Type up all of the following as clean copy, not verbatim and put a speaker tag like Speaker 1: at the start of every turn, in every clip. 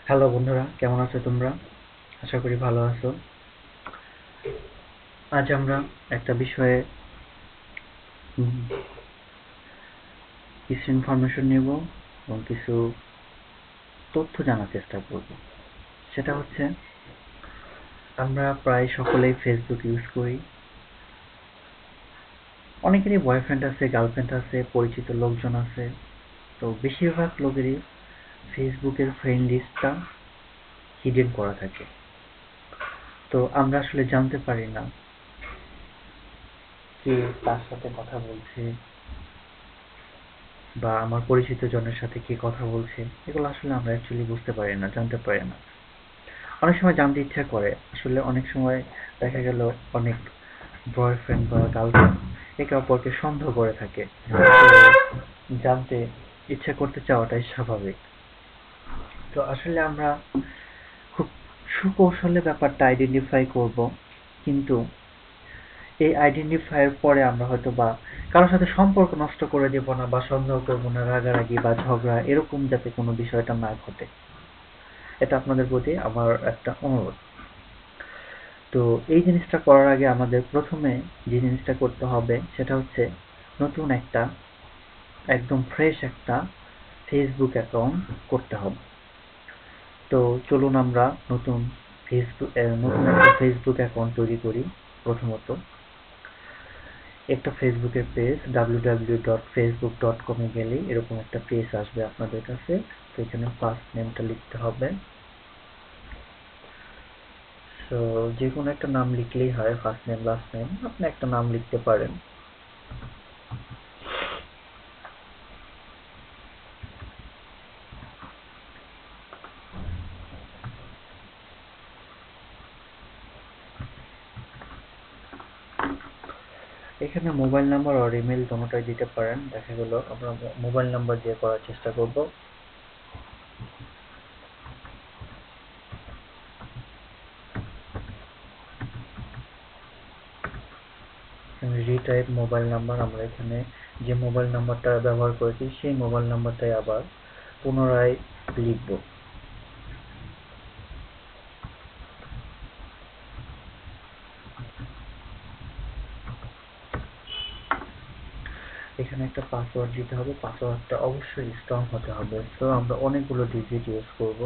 Speaker 1: Hello বন্ধুরা, কেমন আছো তোমরা? আশা করি ভালো আছো। আজ আমরা একটা বিষয়ে উম, কিছু ইনফরমেশন নেব এবং কিছু তথ্য জানার চেষ্টা করব। সেটা হচ্ছে, আমরা প্রায় সকলেই ফেসবুক ইউজ করি। অনেকেরই বয়ফ্রেন্ড আছে, গার্লফ্রেন্ড আছে, পরিচিত লোকজন আছে। তো বেশিরভাগ লোকেরই ফেসবুকের ফ্রেন্ড লিস্টটা হিডেন করা থাকে। তো আমরা আসলে জানতে পারি না কে তার সাথে কথা বলছে বা আমার পরিচিত জনের সাথে কে কথা বলছে। এগুলো আসলে আমরা অ্যাকচুয়ালি বুঝতে পারি না, জানতে পারি না। অনেক সময় জানতে ইচ্ছা করে, আসলে অনেক সময় দেখা গেল অনেক বয়ফ্রেন্ড বা গার্লফ্রেন্ড একে অপরকে সন্দেহ করে থাকে। তো জানতে ইচ্ছা করতে চাওয়াটাই স্বাভাবিক। তো আসলে আমরা খুব সুকৌশলে ব্যাপারটা আইডেন্টিফাই করব, কিন্তু এই আইডেন্টিফাইয়ের পরে আমরা হয়তো বা কারোর সাথে সম্পর্ক নষ্ট করে দেব না বা সন্দেহ করবো না, রাগারাগি বা ঝগড়া এরকম যাতে কোনো বিষয়টা না ঘটে। এটা আপনাদের প্রতি আমার একটা অনুরোধ। তো এই জিনিসটা করার আগে আমাদের প্রথমে যে জিনিসটা করতে হবে সেটা হচ্ছে, নতুন একটা, একদম ফ্রেশ একটা ফেসবুক অ্যাকাউন্ট করতে হবে। তো চলুন আমরা নতুন একটা ফেসবুক অ্যাকাউন্ট তৈরি করি। প্রথমত একটা ফেসবুকের পেজ www.facebook.com এ গেলেই এরকম একটা পেজ আসবে আপনাদের কাছে। তো এখানে ফার্স্ট নেমটা লিখতে হবে। সো যে কোনো একটা নাম লিখলেই হয়, ফার্স্ট নেম লাস্ট নেম, আপনি একটা নাম লিখতে পারেন। এখানে মোবাইল নাম্বার আর ইমেল দোনোটাই দিতে পারেন। দেখা গেল আমরা মোবাইল নাম্বার দিয়ে করার চেষ্টা করব। রিটাইপ মোবাইল নাম্বার, আমরা এখানে যে মোবাইল নাম্বারটা ব্যবহার করেছি সেই মোবাইল নাম্বারটাই আবার পুনরায় লিখব। এখানে একটা পাসওয়ার্ড দিতে হবে, পাসওয়ার্ডটা অবশ্যই স্ট্রং হতে হবে। সো আমরা অনেকগুলো ডিজিট ইউজ করব।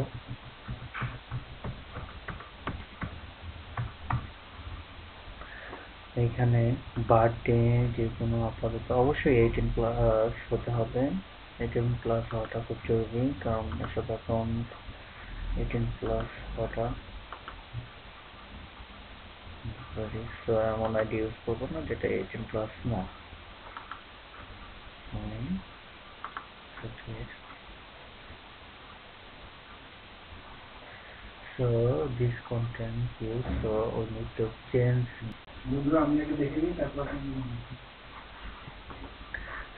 Speaker 1: এইখানে বার্থডে যে কোনো আপাতত অবশ্যই 18+ হতে হবে। 18+ হওয়াটা খুব জরুরি, কারণ এসব অ্যাকাউন্ট 18+ হওয়াটা জরুরি। সো এমন আইডি ইউজ করবো না যেটা 18+ না। Okay. So this content is, so we need to change.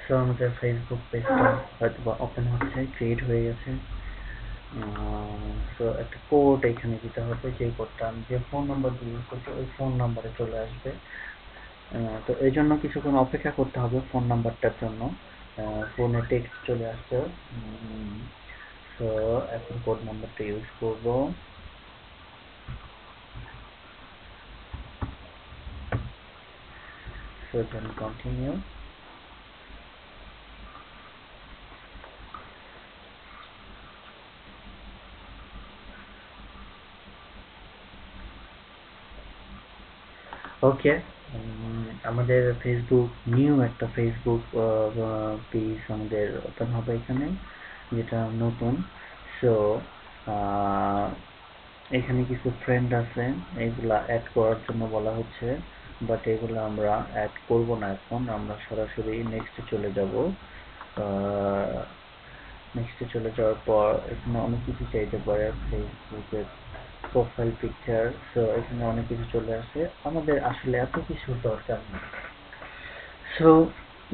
Speaker 1: So আমাদের ফেসবুক পেজটা হয়তো বা ওপেন হচ্ছে, ক্রিয়েট হয়ে গেছে। সো একটা কোড এখানে দিতে হবে, যে কোডটা আমি যে ফোন নাম্বার দিয়ে ইউজ করছি ওই ফোন নাম্বারে চলে আসবে। তো এই জন্য কিছুক্ষণ অপেক্ষা করতে হবে ফোন নাম্বারটার জন্য। ফোনে টেক্সট চলে আসছে। সো এখন কোড নাম্বারটা ইউজ করব। So then continue. ওকে। আমাদের ফেসবুক, নিউ একটা ফেসবুক পেজ আমাদের ওপেন হবে এখানে, যেটা নতুন। সো এখানে কিছু ফ্রেন্ড আছে, এগুলা অ্যাড করার জন্য বলা হচ্ছে, বাট এগুলো আমরা অ্যাড করব না। এখন আমরা সরাসরি নেক্সটে চলে যাব। নেক্সটে চলে যাওয়ার পর এখানে অনেক কিছু চাইতে পারে, ফেসবুকের প্রোফাইল পিকচার। সো এখানে অনেক কিছু চলে আসে, আমাদের আসলে এত কিছু দরকার নেই। সো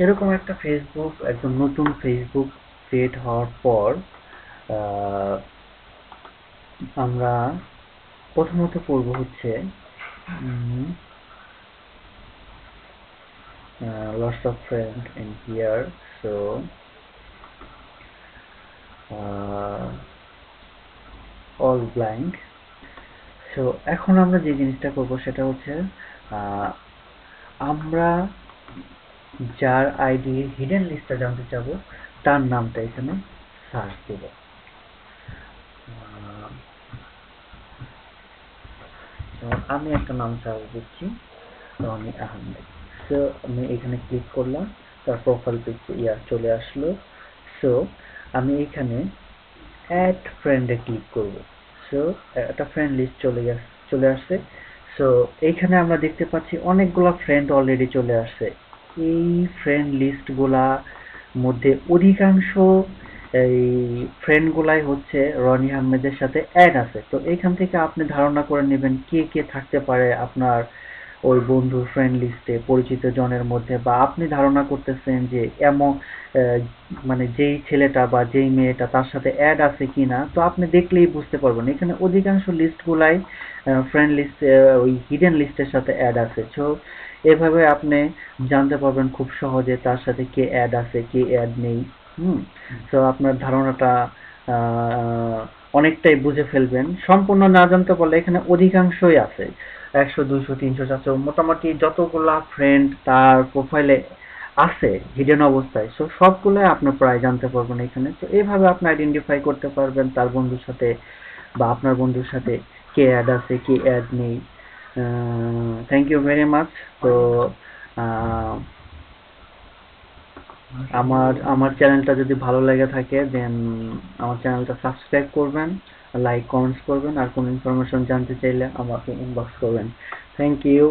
Speaker 1: এরকম একটা ফেসবুক, একদম নতুন ফেসবুক ক্রিয়েট হওয়ার পর আমরা প্রথমত করব হচ্ছে lots of friend in here. So all blank. So এখন আমরা যে জিনিসটা করব সেটা হচ্ছে আমরা যার আইডি হিডেন লিস্টটা জানতে চাবো তার নামটা এখানে সার্চ দেব। যেমন আমি একটা নাম সার্চ দিচ্ছি, রনি আহমেদ। সো আমি এখানে ক্লিক করলাম, তার প্রোফাইল পিকচার চলে আসলো। সো আমি এখানে অ্যাড ফ্রেন্ডে ক্লিক করব। সো একটা ফ্রেন্ড লিস্ট চলে আসছে। সো এইখানে আমরা দেখতে পাচ্ছি অনেকগুলা ফ্রেন্ড অলরেডি চলে আসছে। এই ফ্রেন্ড লিস্টগুলা মধ্যে অধিকাংশ এই ফ্রেন্ডগুলাই হচ্ছে রনি আহমেদের সাথে অ্যাড আছে। তো এইখান থেকে আপনি ধারণা করে নেবেন কে কে থাকতে পারে আপনার ওই বন্ধুর ফ্রেন্ড লিস্টে পরিচিত জনের মধ্যে, বা আপনি ধারণা করতেছেন যে এমন মানে যেই ছেলেটা বা যেই মেয়েটা তার সাথে অ্যাড আছে কিনা, তো আপনি দেখলেই বুঝতে পারবেন। এখানে অধিকাংশ লিস্টগুলাই ফ্রেন্ড লিস্ট ওই হিডেন লিস্টের সাথে অ্যাড আছে। সো এভাবে আপনি জানতে পারবেন খুব সহজে তার সাথে কে অ্যাড আছে কে অ্যাড নেই। তো আপনার ধারণাটা অনেকটাই বুঝে ফেলবেন। সম্পূর্ণ না জানতে পারলে এখানে অধিকাংশই আছে, 100 200 300 400 মোটামুটি যতগুলা ফ্রেন্ড তার প্রোফাইলে আছে হিডেন অবস্থায়, সো সবগুলো আপনি প্রায় জানতে পারবেন এখানে। তো এইভাবে আপনি আইডেন্টিফাই করতে পারবেন তার বন্ধুর সাথে বা আপনার বন্ধুর সাথে কে অ্যাড আছে কে অ্যাড নেই। Thank you very much. তো আমার আমার চ্যানেলটা যদি ভালো লেগে থাকে দেন আমার চ্যানেলটা সাবস্ক্রাইব করবেন, লাইক কমেন্টস করবেন, আর কোনো ইনফরমেশন জানতে চাইলে আমাকে ইনবক্স করবেন। Thank you.